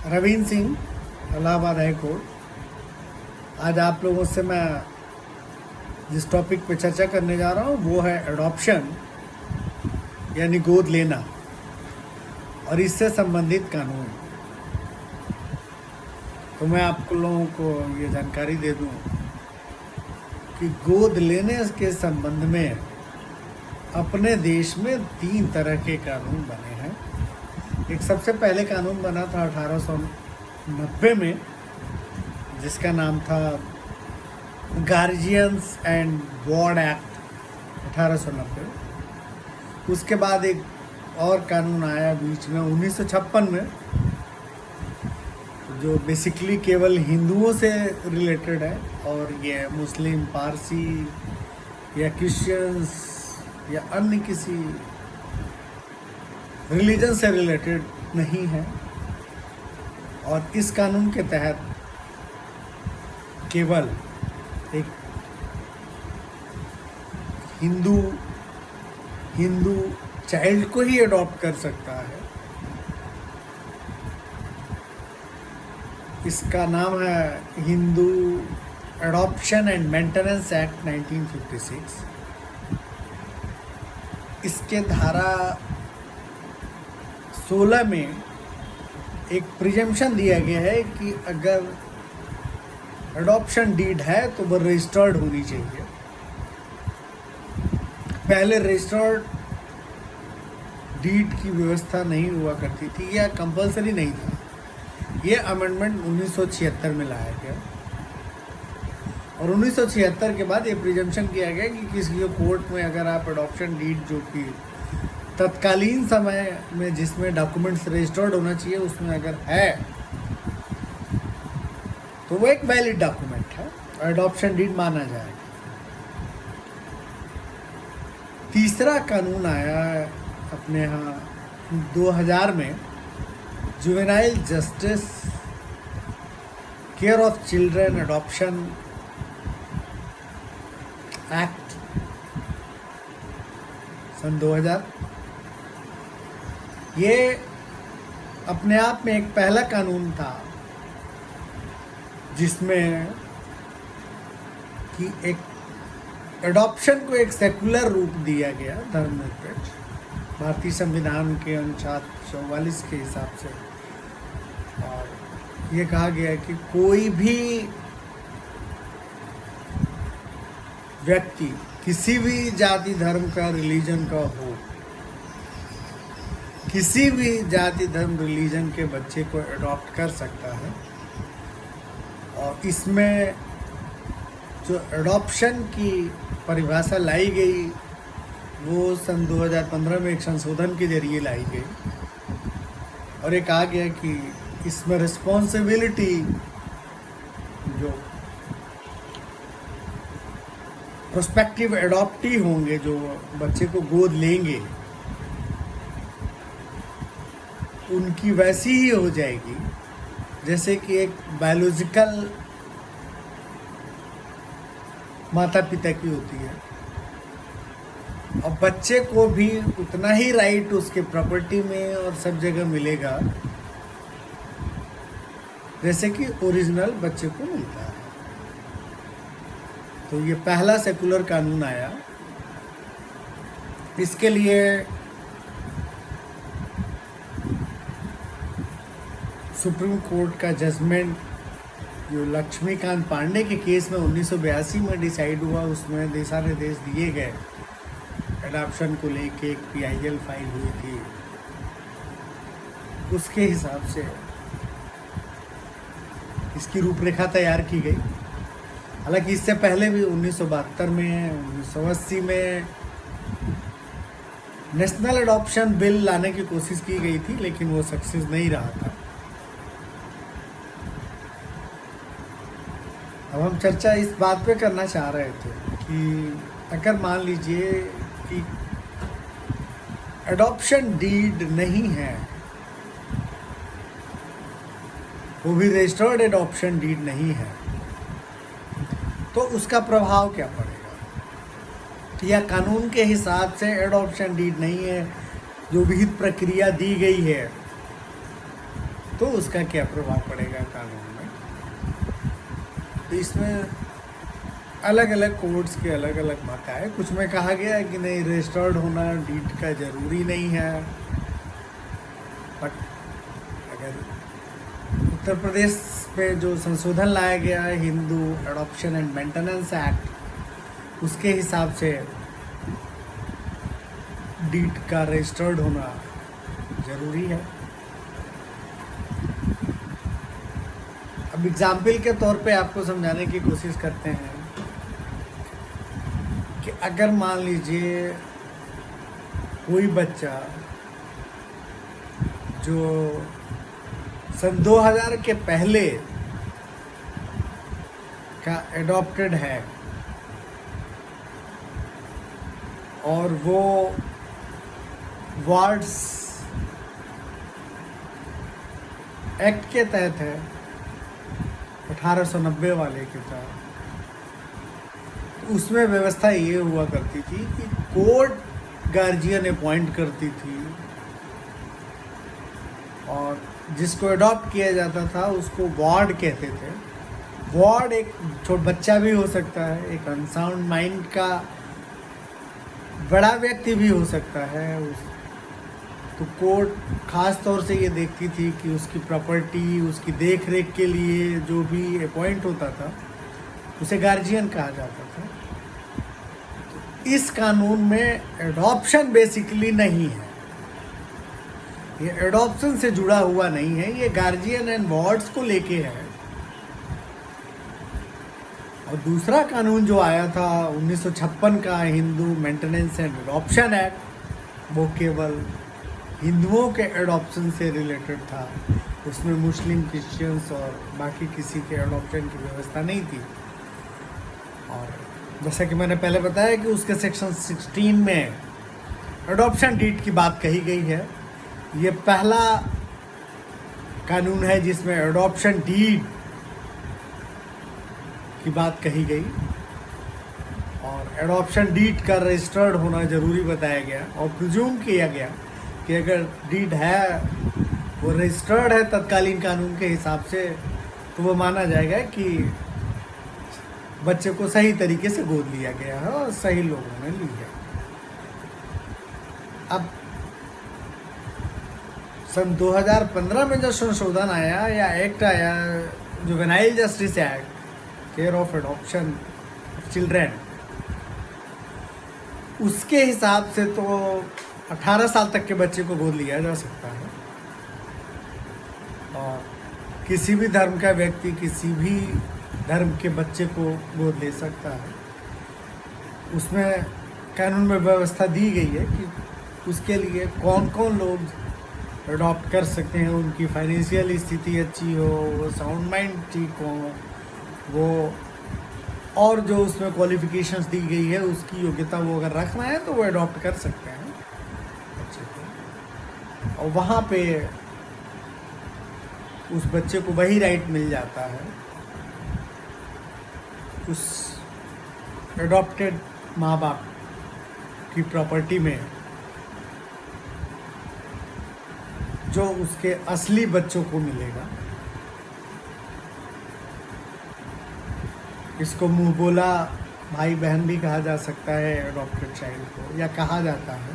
Ravindra Singh, Allahabad high court. आज आप लोगों से मैं जिस टॉपिक पे चर्चा करने जा रहा हूँ वो है एडॉप्शन यानी गोद लेना और इससे संबंधित कानून। तो मैं आप लोगों को ये जानकारी दे दूँ कि गोद लेने के संबंध में अपने देश में 3 तरह के कानून बने हैं। एक सबसे पहले कानून बना था 1890 में, जिसका नाम था गार्जियंस एंड वार्ड एक्ट 1890। उसके बाद एक और कानून आया बीच में 1956 में, जो बेसिकली केवल हिंदुओं से रिलेटेड है और ये मुस्लिम, पारसी या क्रिश्चियंस या अन्य किसी रिलीजन से रिलेटेड नहीं है। और इस कानून के तहत केवल एक हिंदू चाइल्ड को ही अडॉप्ट कर सकता है। इसका नाम है Hindu adoption and maintenance act 1956। इसके धारा 16 में एक प्रिजम्पशन दिया गया है कि अगर एडॉप्शन डीड है तो वह रजिस्टर्ड होनी चाहिए। पहले रजिस्टर्ड डीड की व्यवस्था नहीं हुआ करती थी या कंपलसरी नहीं था। ये अमेंडमेंट 1976 में लाया गया और 1976 के बाद ये प्रिजम्पशन किया गया कि किसी कोर्ट में अगर आप एडॉप्शन डीड जो कि तत्कालीन समय में जिसमें डॉक्यूमेंट्स रजिस्टर्ड होना चाहिए उसमें अगर है तो वो एक वैलिड डॉक्यूमेंट है, एडॉप्शन डीड माना जाएगा। तीसरा कानून आया अपने यहाँ 2000 में, juvenile justice care of children adoption act सन 2000। ये अपने आप में एक पहला कानून था जिसमें कि एक एडॉप्शन को एक सेकुलर रूप दिया गया, धर्मनिरपेक्ष, भारतीय संविधान के अनुच्छेद 44 के हिसाब से। और ये कहा गया कि कोई भी व्यक्ति किसी भी जाति धर्म का, रिलीजन का हो, किसी भी जाति धर्म रिलीजन के बच्चे को अडॉप्ट कर सकता है। और इसमें जो एडॉप्शन की परिभाषा लाई गई वो सन 2015 में एक संशोधन के जरिए लाई गई और ये कहा गया कि इसमें रिस्पॉन्सिबिलिटी जो प्रोस्पेक्टिव एडॉप्टी होंगे, जो बच्चे को गोद लेंगे, उनकी वैसी ही हो जाएगी जैसे कि एक बायोलॉजिकल माता पिता की होती है। और बच्चे को भी उतना ही राइट उसके प्रॉपर्टी में और सब जगह मिलेगा जैसे कि ओरिजिनल बच्चे को मिलता है। तो ये पहला सेकुलर कानून आया। इसके लिए सुप्रीम कोर्ट का जजमेंट जो लक्ष्मीकांत पांडे के केस में 1982 में डिसाइड हुआ, उसमें दिशा निर्देश दिए गए। एडॉप्शन को लेके एक PIL फाइल हुई थी, उसके हिसाब से इसकी रूपरेखा तैयार की गई। हालांकि इससे पहले भी 1972 में, 1980 में नेशनल एडॉप्शन बिल लाने की कोशिश की गई थी, लेकिन वो सक्सेस नहीं रहा था। अब हम चर्चा इस बात पे करना चाह रहे थे कि अगर मान लीजिए कि एडॉप्शन डीड नहीं है, वो भी रजिस्टर्ड एडॉप्शन डीड नहीं है, तो उसका प्रभाव क्या पड़ेगा। या कानून के हिसाब से एडॉप्शन डीड नहीं है, जो विहित प्रक्रिया दी गई है तो उसका क्या प्रभाव पड़ेगा कानून में। तो इसमें अलग अलग कोर्ट्स के अलग अलग मत है। कुछ में कहा गया है कि नहीं, रजिस्टर्ड होना डीड का ज़रूरी नहीं है। बट अगर उत्तर प्रदेश में जो संशोधन लाया गया है Hindu adoption and maintenance act, उसके हिसाब से डीड का रजिस्टर्ड होना ज़रूरी है। अब एग्जाम्पल के तौर पे आपको समझाने की कोशिश करते हैं कि अगर मान लीजिए कोई बच्चा जो सन 2000 के पहले का एडॉप्टेड है और वो वार्ड्स एक्ट के तहत है, 1890 वाले के तहत, उसमें व्यवस्था ये हुआ करती थी कि कोर्ट गार्जियन अपॉइंट करती थी और जिसको अडॉप्ट किया जाता था उसको वार्ड कहते थे। वार्ड एक छोटा बच्चा भी हो सकता है, एक अनसाउंड माइंड का बड़ा व्यक्ति भी हो सकता है। तो कोर्ट ख़ास तौर से ये देखती थी कि उसकी प्रॉपर्टी, उसकी देख रेख के लिए जो भी अपॉइंट होता था उसे गार्जियन कहा जाता था। तो इस कानून में एडॉप्शन बेसिकली नहीं है, ये एडॉप्शन से जुड़ा हुआ नहीं है, ये गार्जियन एंड वार्ड्स को लेके है। और दूसरा कानून जो आया था 1956 का, Hindu maintenance and adoption act, वो केवल हिंदुओं के एडॉप्शन से रिलेटेड था। उसमें मुस्लिम, क्रिश्चियंस और बाकी किसी के एडॉप्शन की व्यवस्था नहीं थी। और जैसा कि मैंने पहले बताया कि उसके सेक्शन 16 में एडॉप्शन डीड की बात कही गई है। ये पहला कानून है जिसमें एडॉप्शन डीड की बात कही गई और एडॉप्शन डीड का रजिस्टर्ड होना ज़रूरी बताया गया और प्रिज्यूम किया गया कि अगर डीड है, वो रजिस्टर्ड है तत्कालीन कानून के हिसाब से, तो वो माना जाएगा कि बच्चे को सही तरीके से गोद लिया गया है और सही लोगों ने लिया। अब सन 2015 में जो संशोधन आया या एक्ट आया, juvenile justice act, care of adoption children, उसके हिसाब से तो 18 साल तक के बच्चे को गोद लिया जा सकता है और किसी भी धर्म का व्यक्ति किसी भी धर्म के बच्चे को गोद ले सकता है। उसमें कानून में व्यवस्था दी गई है कि उसके लिए कौन कौन लोग अडॉप्ट कर सकते हैं, उनकी फाइनेंशियल स्थिति अच्छी हो, वो साउंड माइंड ठीक हो, वो और जो उसमें क्वालिफिकेशंस दी गई है उसकी योग्यता वो अगर रखना है तो वो अडॉप्ट कर सकते हैं बच्चे को। और वहाँ पे उस बच्चे को वही राइट मिल जाता है उस एडॉप्टेड माँ बाप की प्रॉपर्टी में जो उसके असली बच्चों को मिलेगा। इसको मुंह बोला भाई बहन भी कहा जा सकता है एडॉप्टेड चाइल्ड को, या कहा जाता है।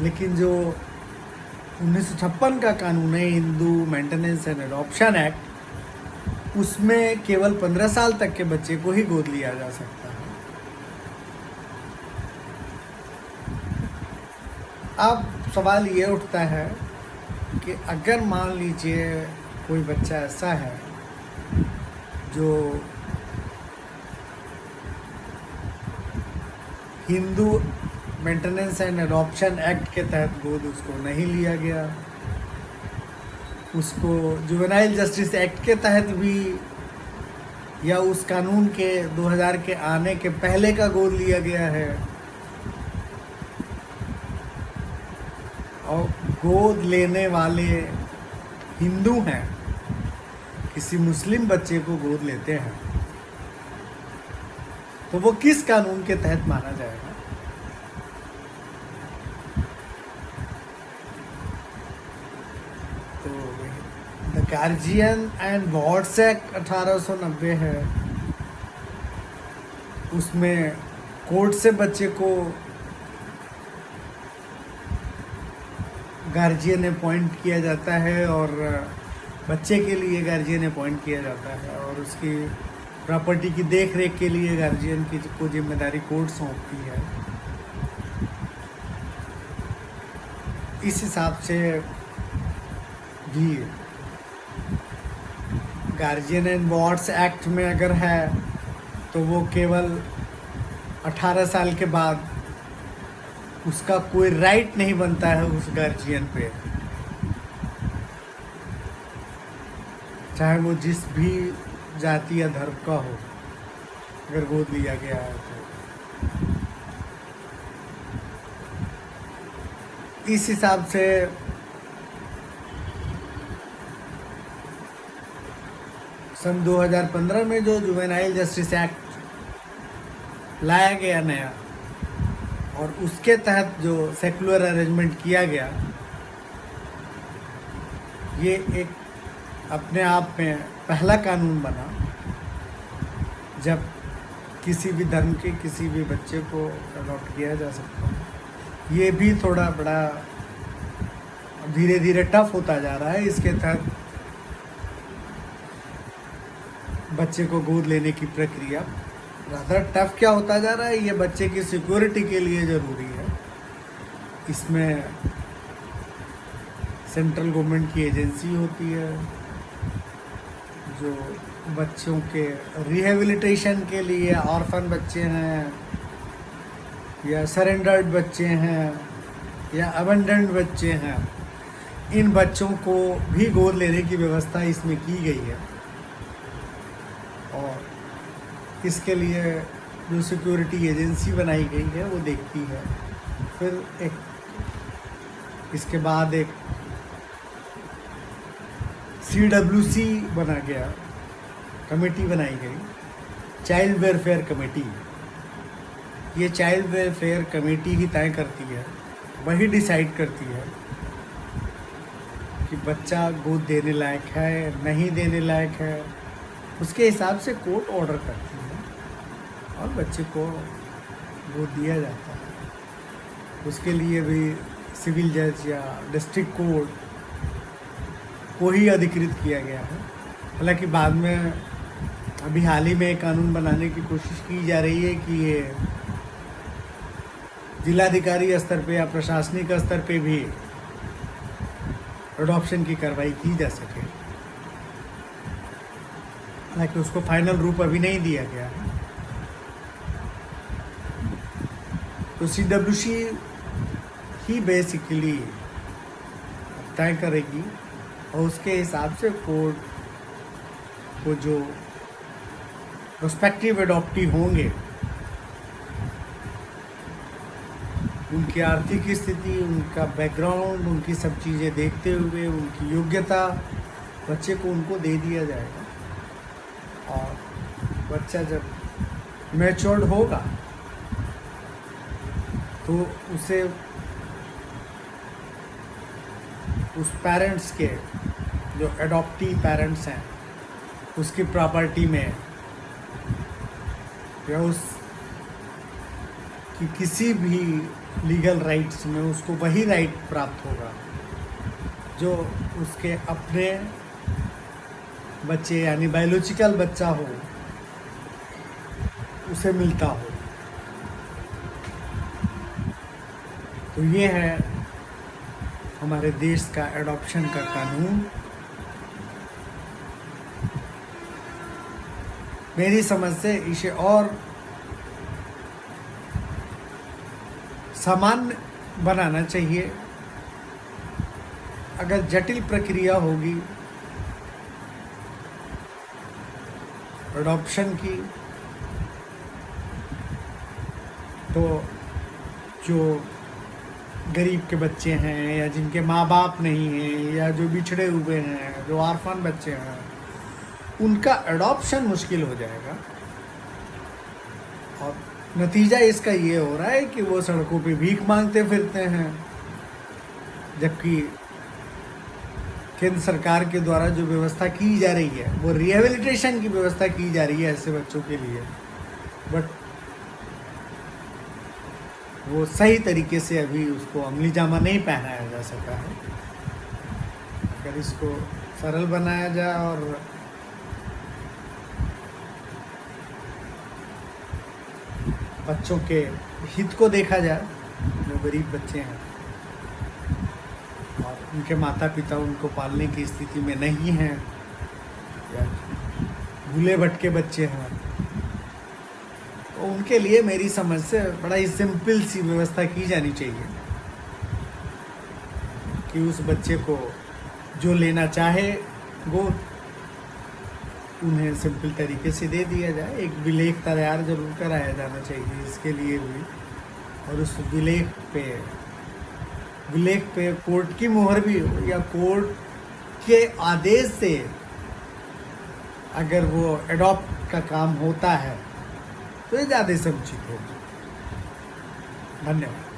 लेकिन जो 1956 का कानून है, Hindu maintenance and adoption act, उसमें केवल 15 साल तक के बच्चे को ही गोद लिया जा सकता है। अब सवाल ये उठता है कि अगर मान लीजिए कोई बच्चा ऐसा है जो Hindu maintenance and adoption act के तहत गोद उसको नहीं लिया गया, उसको जुवेनाइल जस्टिस एक्ट के तहत भी या उस कानून के 2000 के आने के पहले का गोद लिया गया है, और गोद लेने वाले हिंदू हैं, किसी मुस्लिम बच्चे को गोद लेते हैं, तो वो किस कानून के तहत माना जाएगा? तो the guardian and wards act 1890 है, उसमें कोर्ट से बच्चे को गार्जियन अपॉइंट किया जाता है और बच्चे के लिए गार्जियन अपॉइंट किया जाता है और उसकी प्रॉपर्टी की देख रेख के लिए गार्जियन की को जिम्मेदारी कोर्ट सौंपती है। इस हिसाब से भी गार्जियन एंड वार्ड्स एक्ट में अगर है तो वो केवल 18 साल के बाद उसका कोई राइट नहीं बनता है उस गार्जियन पे, चाहे वो जिस भी जाति या धर्म का हो, अगर गोद लिया गया है तो। इस हिसाब से सन 2015 में जो जुवेनाइल जस्टिस एक्ट लाया गया नया और उसके तहत जो सेकुलर अरेंजमेंट किया गया, ये एक अपने आप में पहला कानून बना जब किसी भी धर्म के किसी भी बच्चे को अडॉप्ट किया जा सकता है। ये भी थोड़ा बड़ा धीरे धीरे टफ होता जा रहा है। इसके तहत बच्चे को गोद लेने की प्रक्रिया ज़्यादा टफ क्या होता जा रहा है, ये बच्चे की सिक्योरिटी के लिए ज़रूरी है। इसमें सेंट्रल गवर्नमेंट की एजेंसी होती है जो बच्चों के रिहेबिलिटेशन के लिए, ऑर्फन बच्चे हैं या सरेंडर्ड बच्चे हैं या अबंडेंड बच्चे हैं, इन बच्चों को भी गोद लेने की व्यवस्था इसमें की गई है। और इसके लिए जो सिक्योरिटी एजेंसी बनाई गई है वो देखती है। फिर इसके बाद एक CWC बना गया, कमेटी बनाई गई, चाइल्ड वेलफेयर कमेटी। ये चाइल्ड वेलफेयर कमेटी ही तय करती है, वही डिसाइड करती है कि बच्चा गोद देने लायक है नहीं देने लायक है। उसके हिसाब से कोर्ट ऑर्डर करती है और बच्चे को गोद दिया जाता है। उसके लिए भी सिविल जज या डिस्ट्रिक्ट कोर्ट को ही अधिकृत किया गया है। हालांकि बाद में अभी हाल ही में एक कानून बनाने की कोशिश की जा रही है कि ये जिलाधिकारी स्तर पे या प्रशासनिक स्तर पे भी अडॉप्शन की कार्रवाई की जा सके। हालांकि उसको फाइनल रूप अभी नहीं दिया गया है। तो CWC ही बेसिकली तय करेगी और उसके हिसाब से कोर्ट को जो प्रोस्पेक्टिव अडॉप्टी होंगे उनकी आर्थिक स्थिति, उनका बैकग्राउंड, उनकी सब चीज़ें देखते हुए उनकी योग्यता, बच्चे को उनको दे दिया जाएगा। और बच्चा जब मैच्योर्ड होगा तो उसे उस पेरेंट्स के जो एडॉप्टी पेरेंट्स हैं उसकी प्रॉपर्टी में या उस कि किसी भी लीगल राइट्स में उसको वही राइट प्राप्त होगा जो उसके अपने बच्चे यानी बायोलॉजिकल बच्चा हो उसे मिलता हो। तो ये है हमारे देश का एडॉप्शन का कानून। मेरी समझ से इसे और सामान्य बनाना चाहिए। अगर जटिल प्रक्रिया होगी एडॉप्शन की तो जो गरीब के बच्चे हैं या जिनके माँ बाप नहीं हैं या जो बिछड़े हुए हैं, जो ऑर्फन बच्चे हैं, उनका एडॉप्शन मुश्किल हो जाएगा। और नतीजा इसका ये हो रहा है कि वो सड़कों पे भीख मांगते फिरते हैं, जबकि केंद्र सरकार के द्वारा जो व्यवस्था की जा रही है वो रिहेबिलिटेशन की व्यवस्था की जा रही है ऐसे बच्चों के लिए, बट वो सही तरीके से अभी उसको अमली जामा नहीं पहनाया जा सका है। अगर इसको सरल बनाया जाए और बच्चों के हित को देखा जाए, जो गरीब बच्चे हैं और उनके माता पिता उनको पालने की स्थिति में नहीं हैं या भूले भटके बच्चे हैं, तो उनके लिए मेरी समझ से बड़ा ही सिंपल सी व्यवस्था की जानी चाहिए कि उस बच्चे को जो लेना चाहे वो उन्हें सिंपल तरीके से दे दिया जाए। एक विलेख तैयार जरूर कराया जाना चाहिए इसके लिए भी, और उस विलेख पे कोर्ट की मोहर भी हो या कोर्ट के आदेश से अगर वो एडॉप्ट का काम होता है तो ये ज़्यादा समुचित होगा। धन्यवाद।